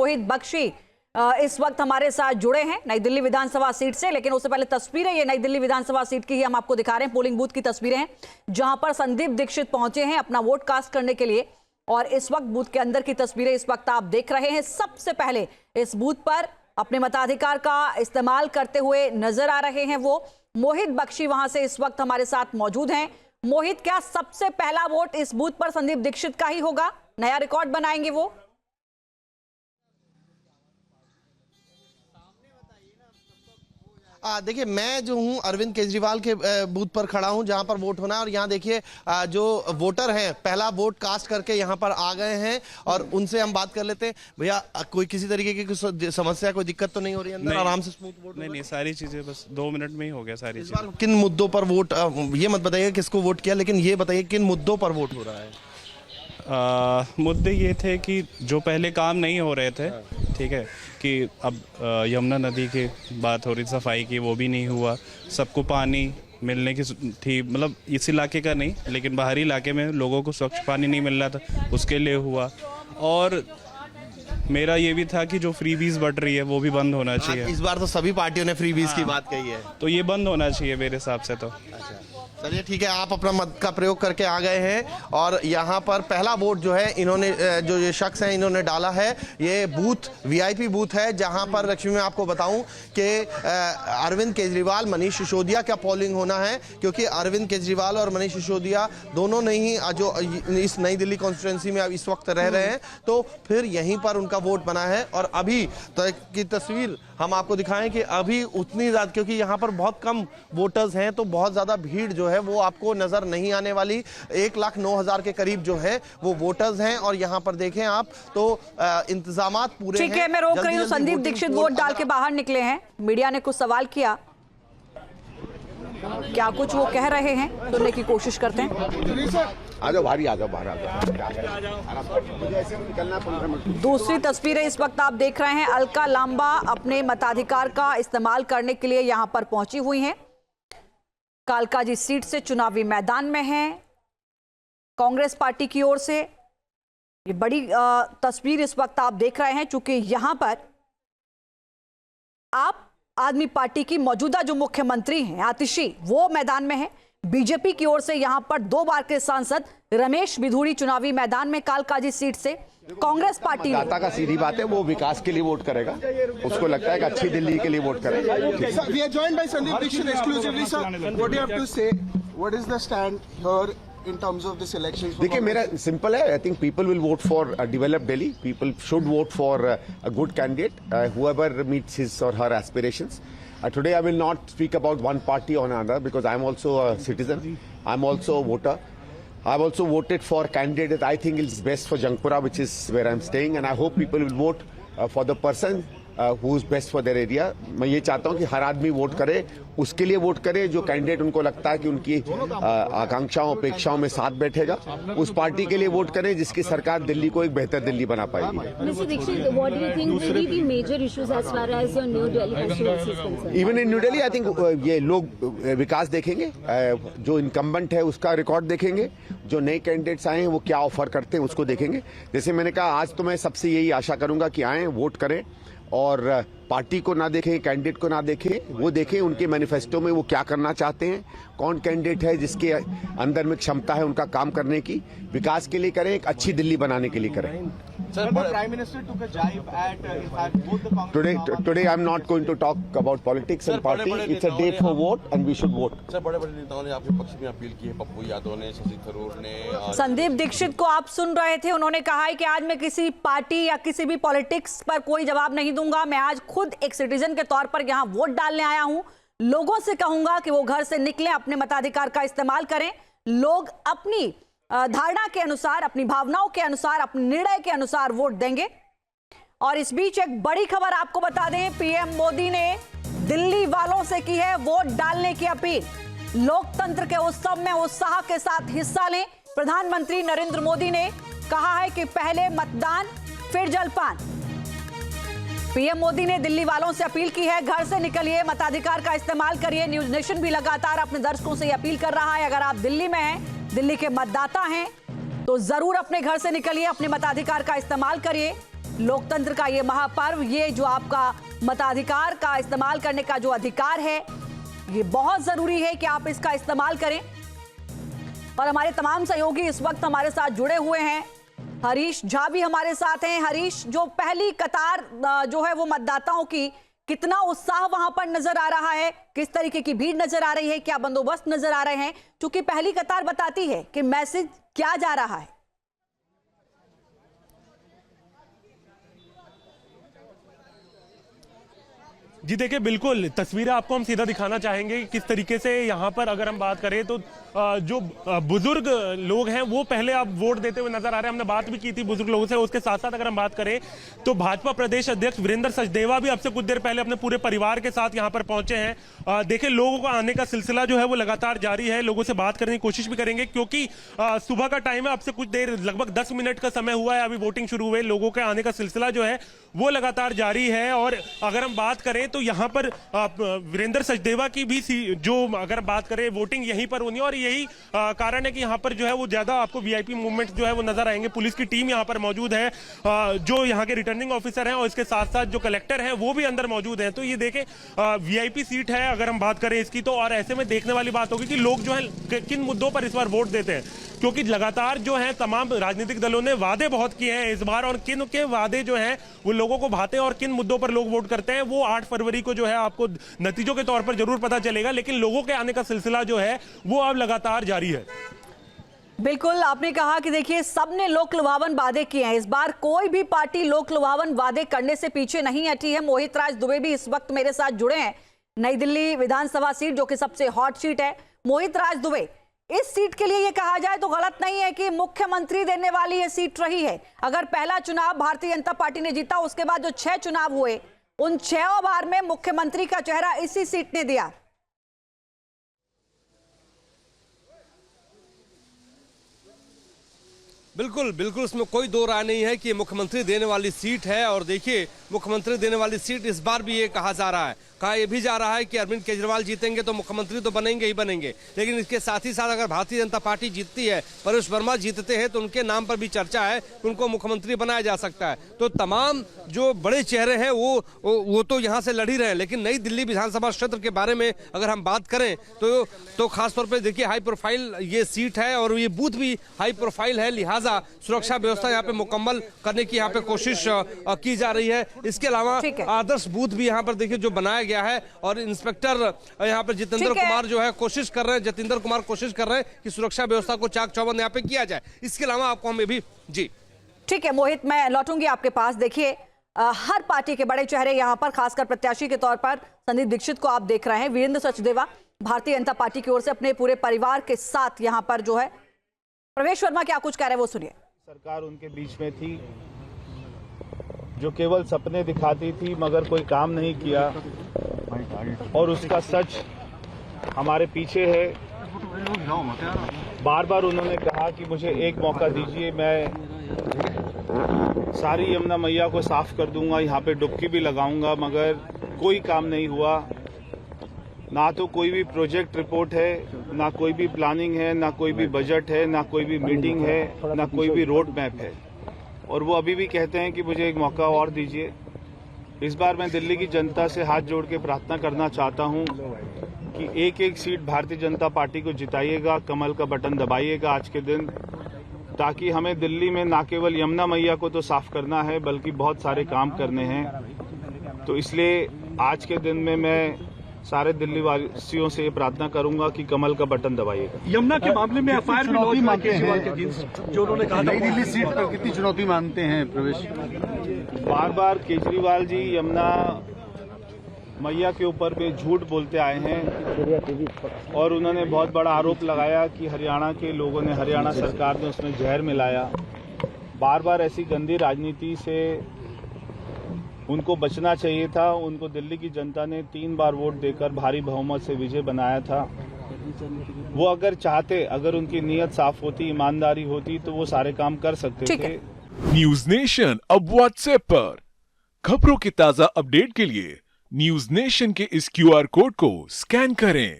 मोहित बख्शी इस वक्त हमारे साथ जुड़े हैं नई दिल्ली विधानसभा सीट से। लेकिन उससे पहले तस्वीरें ये नई दिल्ली विधानसभा सीट की ही हम आपको दिखा रहे हैं। पोलिंग बूथ की तस्वीरें हैं जहां पर संदीप दीक्षित पहुंचे हैं अपना वोट कास्ट करने के लिए। और इस वक्त बूथ के अंदर की तस्वीरें इस वक्त आप देख रहे हैं। सबसे पहले इस बूथ पर अपने मताधिकार का इस्तेमाल करते हुए नजर आ रहे हैं वो मोहित बख्शी, वहां से इस वक्त हमारे साथ मौजूद हैं। मोहित, क्या सबसे पहला वोट इस बूथ पर संदीप दीक्षित का ही होगा? नया रिकॉर्ड बनाएंगे वो? देखिए, मैं जो हूं अरविंद केजरीवाल के बूथ पर खड़ा हूं जहां पर वोट होना है। और यहां देखिए जो वोटर हैं पहला वोट कास्ट करके यहां पर आ गए हैं और उनसे हम बात कर लेते हैं। भैया, कोई किसी तरीके की समस्या, कोई दिक्कत तो नहीं हो रही है अंदर? आराम से स्मूथ वोट? नहीं, सारी चीजें बस 2 मिनट में ही हो गया सारी चीजें। किन मुद्दों पर वोट, ये मत बताइए किसको वोट किया, लेकिन ये बताइए किन मुद्दों पर वोट हो रहा है? मुद्दे ये थे कि जो पहले काम नहीं हो रहे थे, ठीक है, कि अब यमुना नदी की बात हो रही, सफाई की, वो भी नहीं हुआ। सबको पानी मिलने की थी, मतलब इस इलाके का नहीं लेकिन बाहरी इलाके में लोगों को स्वच्छ पानी नहीं मिल रहा था, उसके लिए हुआ। और मेरा ये भी था कि जो फ्रीबीज बढ़ रही है वो भी बंद होना चाहिए। इस बार तो सभी पार्टियों ने फ्रीबीज की बात कही है, तो ये बंद होना चाहिए मेरे हिसाब से। तो चलिए ठीक है, आप अपना मत का प्रयोग करके आ गए हैं। और यहाँ पर पहला वोट जो है इन्होंने, जो ये शख्स हैं इन्होंने डाला है, ये बूथ वीआईपी बूथ है जहाँ पर लक्ष्मी मैं आपको बताऊं कि अरविंद केजरीवाल, मनीष सिसोदिया का पोलिंग होना है। क्योंकि अरविंद केजरीवाल और मनीष सिसोदिया दोनों ने ही जो इस नई दिल्ली कॉन्स्टिट्यूंसी में अब इस वक्त रह रहे हैं, तो फिर यहीं पर उनका वोट बना है। और अभी की तस्वीर हम आपको दिखाएं कि अभी उतनी ज़्यादा, क्योंकि यहाँ पर बहुत कम वोटर्स हैं तो बहुत ज़्यादा भीड़ जो है वो आपको नजर नहीं आने वाली। 1,09,000 के करीब जो है वो वोटर्स हैं। और यहाँ पर देखें आप तो इंतजामात पूरे हैं। ठीक है, मैं रोक रही हूँ। संदीप दीक्षित वोट डाल के बाहर निकले हैं। मीडिया ने कुछ सवाल किया, क्या कुछ वो कह रहे हैं, सुनने की कोशिश करते हैं। आ जाओ भारी, आ जाओ बाहर, आ जाओ। दूसरी तस्वीरें इस वक्त आप देख रहे हैं। अलका लांबा अपने मताधिकार का इस्तेमाल करने के लिए यहां पर पहुंची हुई हैं। कालकाजी सीट से चुनावी मैदान में है कांग्रेस पार्टी की ओर से। ये बड़ी तस्वीर इस वक्त आप देख रहे हैं, चूंकि यहां पर आप आदमी पार्टी की मौजूदा जो मुख्यमंत्री हैं आतिशी, वो मैदान में है। बीजेपी की ओर से यहां पर 2 बार के सांसद रमेश बिधूड़ी चुनावी मैदान में कालकाजी सीट से। कांग्रेस पार्टी दाता का सीधी बात है, वो विकास के लिए वोट करेगा, उसको लगता है कि अच्छी दिल्ली के लिए वोट करेगा। We are joined by Sandeep Dixit exclusively, sir. What do you have to say? What is the stand here in terms of this election? देखिए, मेरा सिंपल है। I think people will vote for develop Delhi. People should vote for a good candidate whoever meets his or her aspirations. Today I will not speak about one party or another because I am also a citizen. I am also a voter. I've also voted for candidate that I think is best for Jangpura, which is where I'm staying, and I hope people will vote for the person who is best for their area. मैं ये चाहता हूँ कि हर आदमी vote करे, उसके लिए vote करे जो कैंडिडेट उनको लगता है कि उनकी आकांक्षाओं अपेक्षाओं में साथ बैठेगा। उस पार्टी के लिए वोट करें जिसकी सरकार दिल्ली को एक बेहतर दिल्ली बना पाएगी। Mr. Dixit, what do you think will be major issues as far as your New Delhi constituency is concerned? Even in New Delhi, I think ये लोग विकास देखेंगे, जो इनकम्बेंट है उसका रिकॉर्ड देखेंगे, जो नए कैंडिडेट्स आए हैं वो क्या ऑफर करते हैं उसको देखेंगे। जैसे मैंने कहा, आज तो मैं सबसे यही आशा करूंगा कि आएँ, वोट करें और पार्टी को ना देखें, कैंडिडेट को ना देखें, वो देखें उनके मैनिफेस्टो में वो क्या करना चाहते हैं, कौन कैंडिडेट है जिसके अंदर में क्षमता है उनका काम करने की, विकास के लिए करें, एक अच्छी दिल्ली बनाने के लिए करें। Prime Minister took a jibe at in fact both the Congress. Today I'm not going to talk about politics and party. It's a day for vote and we should vote. Sir, बड़े-बड़े नेताओं ने आपके पक्ष में appeal की है। पप्पू यादव ने, शशि थरूर ने। संदीप दीक्षित को आप सुन रहे थे, उन्होंने कहा है कि आज मैं किसी पार्टी या किसी भी पॉलिटिक्स पर कोई जवाब नहीं दूंगा। मैं आज खुद एक सिटीजन के तौर पर यहाँ वोट डालने आया हूँ। लोगों से कहूंगा कि वो घर से निकलें, अपने मताधिकार का इस्तेमाल करें। लोग अपनी धारणा के अनुसार, अपनी भावनाओं के अनुसार, अपने निर्णय के अनुसार वोट देंगे। और इस बीच एक बड़ी खबर आपको बता दें, पीएम मोदी ने दिल्ली वालों से की है वोट डालने की अपील। लोकतंत्र के उत्सव में उत्साह के साथ हिस्सा लें। प्रधानमंत्री नरेंद्र मोदी ने कहा है कि पहले मतदान फिर जलपान। पीएम मोदी ने दिल्ली वालों से अपील की है, घर से निकलिए, मताधिकार का इस्तेमाल करिए। न्यूज नेशन भी लगातार अपने दर्शकों से अपील कर रहा है, अगर आप दिल्ली में हैं, दिल्ली के मतदाता हैं, तो जरूर अपने घर से निकलिए, अपने मताधिकार का इस्तेमाल करिए। लोकतंत्र का ये महापर्व, ये जो आपका मताधिकार का इस्तेमाल करने का जो अधिकार है, ये बहुत जरूरी है कि आप इसका इस्तेमाल करें। और हमारे तमाम सहयोगी इस वक्त हमारे साथ जुड़े हुए हैं। हरीश झा भी हमारे साथ हैं। हरीश, जो पहली कतार जो है वो मतदाताओं की, कितना उत्साह वहां पर नजर आ रहा है, किस तरीके की भीड़ नजर आ रही है, क्या बंदोबस्त नजर आ रहे हैं? क्योंकि पहली कतार बताती है कि मैसेज क्या जा रहा है। जी देखिए, बिल्कुल तस्वीरें आपको हम सीधा दिखाना चाहेंगे किस तरीके से यहाँ पर अगर हम बात करें तो जो बुजुर्ग लोग हैं वो पहले अब वोट देते हुए नजर आ रहे हैं। हमने बात भी की थी बुजुर्ग लोगों से। उसके साथ साथ अगर हम बात करें तो भाजपा प्रदेश अध्यक्ष वीरेंद्र सचदेवा भी अब से कुछ देर पहले अपने पूरे परिवार के साथ यहाँ पर पहुंचे हैं। देखिए, लोगों को आने का सिलसिला जो है वो लगातार जारी है। लोगों से बात करने की कोशिश भी करेंगे क्योंकि सुबह का टाइम है। अब से कुछ देर, लगभग 10 मिनट का समय हुआ है, अभी वोटिंग शुरू हुए। लोगों के आने का सिलसिला जो है वो लगातार जारी है। और अगर हम बात करें तो यहाँ पर वीरेंद्र सचदेवा की भी जो अगर बात करें वोटिंग यहीं पर होनी है। और यही कारण है कि यहाँ पर जो है वो ज्यादा आपको वीआईपी मूवमेंट जो है वो नजर आएंगे। पुलिस की टीम यहाँ पर मौजूद है, जो यहाँ के रिटर्निंग ऑफिसर हैं और इसके साथ साथ जो कलेक्टर हैं वो भी अंदर मौजूद हैं। तो ये देखें, वीआईपी सीट है अगर हम बात करें इसकी तो। और ऐसे में देखने वाली बात होगी कि लोग जो है किन मुद्दों पर इस बार वोट देते हैं, क्योंकि लगातार जो है तमाम राजनीतिक दलों ने वादे बहुत किए हैं इस बार। और किन के वादे जो हैं वो लोगों को भाते हैं और किन मुद्दों पर लोग वोट करते हैं वो 8 फरवरी को जो है आपको नतीजों के तौर पर जरूर पता चलेगा। लेकिन लोगों के आने का सिलसिला जो है वो अब लगातार जारी है। बिल्कुल, आपने कहा कि देखिए सबने लोक लुभावन वादे किए हैं। इस बार कोई भी पार्टी लोक लुभावन वादे करने से पीछे नहीं हटी है। मोहित राज दुबे भी इस वक्त मेरे साथ जुड़े हैं। नई दिल्ली विधानसभा सीट जो कि सबसे हॉट सीट है। मोहित राज दुबे, इस सीट के लिए ये कहा जाए तो गलत नहीं है कि मुख्यमंत्री देने वाली ये सीट रही है। अगर पहला चुनाव भारतीय जनता पार्टी ने जीता, उसके बाद जो 6 चुनाव हुए उन 6 बार में मुख्यमंत्री का चेहरा इसी सीट ने दिया। बिल्कुल बिल्कुल, इसमें कोई दो राय नहीं है कि मुख्यमंत्री देने वाली सीट है। और देखिए, मुख्यमंत्री देने वाली सीट इस बार भी ये कहा जा रहा है, कहा यह भी जा रहा है कि अरविंद केजरीवाल जीतेंगे तो मुख्यमंत्री तो बनेंगे ही बनेंगे। लेकिन इसके साथ ही साथ अगर भारतीय जनता पार्टी जीतती है, परेश वर्मा जीतते हैं, तो उनके नाम पर भी चर्चा है, उनको मुख्यमंत्री बनाया जा सकता है। तो तमाम जो बड़े चेहरे हैं वो तो यहाँ से लड़ ही रहे हैं। लेकिन नई दिल्ली विधानसभा क्षेत्र के बारे में अगर हम बात करें तो खासतौर पर देखिए हाई प्रोफाइल ये सीट है और ये बूथ भी हाई प्रोफाइल है। लिहाजा सुरक्षा व्यवस्था यहाँ पे मुकम्मल करने की यहाँ पे कोशिश की जा रही है। इसके अलावा आदर्श बूथ भी यहाँ पर देखिए जो बनाया गया है। और इंस्पेक्टर यहाँ पर जितेंद्र कुमार जो है कोशिश कर रहे हैं, जतिंदर कुमार कोशिश कर रहे हैं कि सुरक्षा व्यवस्था को चाक चौबंद यहाँ पे किया जाए। इसके अलावा आपको हम ये भी जी ठीक है मोहित, मैं लौटूंगी आपके पास। देखिए, हर पार्टी के बड़े चेहरे यहाँ पर, खासकर प्रत्याशी के तौर पर संदीप दीक्षित को आप देख रहे हैं। वीरेंद्र सचदेवा भारतीय जनता पार्टी की ओर से अपने पूरे परिवार के साथ यहाँ पर जो है। प्रवेश वर्मा क्या कुछ कह रहे हैं वो सुनिए। सरकार उनके बीच में थी जो केवल सपने दिखाती थी मगर कोई काम नहीं किया, और उसका सच हमारे पीछे है। बार बार उन्होंने कहा कि मुझे एक मौका दीजिए, मैं सारी यमुना मैया को साफ कर दूंगा, यहाँ पे डुबकी भी लगाऊंगा, मगर कोई काम नहीं हुआ। ना तो कोई भी प्रोजेक्ट रिपोर्ट है, ना कोई भी प्लानिंग है, ना कोई भी बजट है, ना कोई भी मीटिंग है, ना कोई भी रोड मैप है। और वो अभी भी कहते हैं कि मुझे एक मौका और दीजिए। इस बार मैं दिल्ली की जनता से हाथ जोड़ के प्रार्थना करना चाहता हूं कि एक एक सीट भारतीय जनता पार्टी को जिताइएगा, कमल का बटन दबाइएगा आज के दिन, ताकि हमें दिल्ली में ना केवल यमुना मैया को तो साफ करना है बल्कि बहुत सारे काम करने हैं। तो इसलिए आज के दिन में मैं सारे दिल्ली वासियों से ये प्रार्थना करूंगा कि कमल का बटन दबाइएगा। यमुना के मामले में एफआईआर भी चुनौती मानते हैं जो उन्होंने कहा नई दिल्ली सीट पर कितनी चुनौती मानते हैं प्रवेश? बार बार केजरीवाल जी यमुना मैया के ऊपर भी झूठ बोलते आए हैं और उन्होंने बहुत बड़ा आरोप लगाया कि हरियाणा के लोगों ने, हरियाणा सरकार ने उसमें जहर मिलाया। बार बार ऐसी गंदी राजनीति से उनको बचना चाहिए था। उनको दिल्ली की जनता ने 3 बार वोट देकर भारी बहुमत से विजय बनाया था। वो अगर चाहते, अगर उनकी नीयत साफ होती, ईमानदारी होती, तो वो सारे काम कर सकते थे। न्यूज नेशन अब व्हाट्सएप पर खबरों के ताजा अपडेट के लिए न्यूज नेशन के इस QR कोड को स्कैन करें।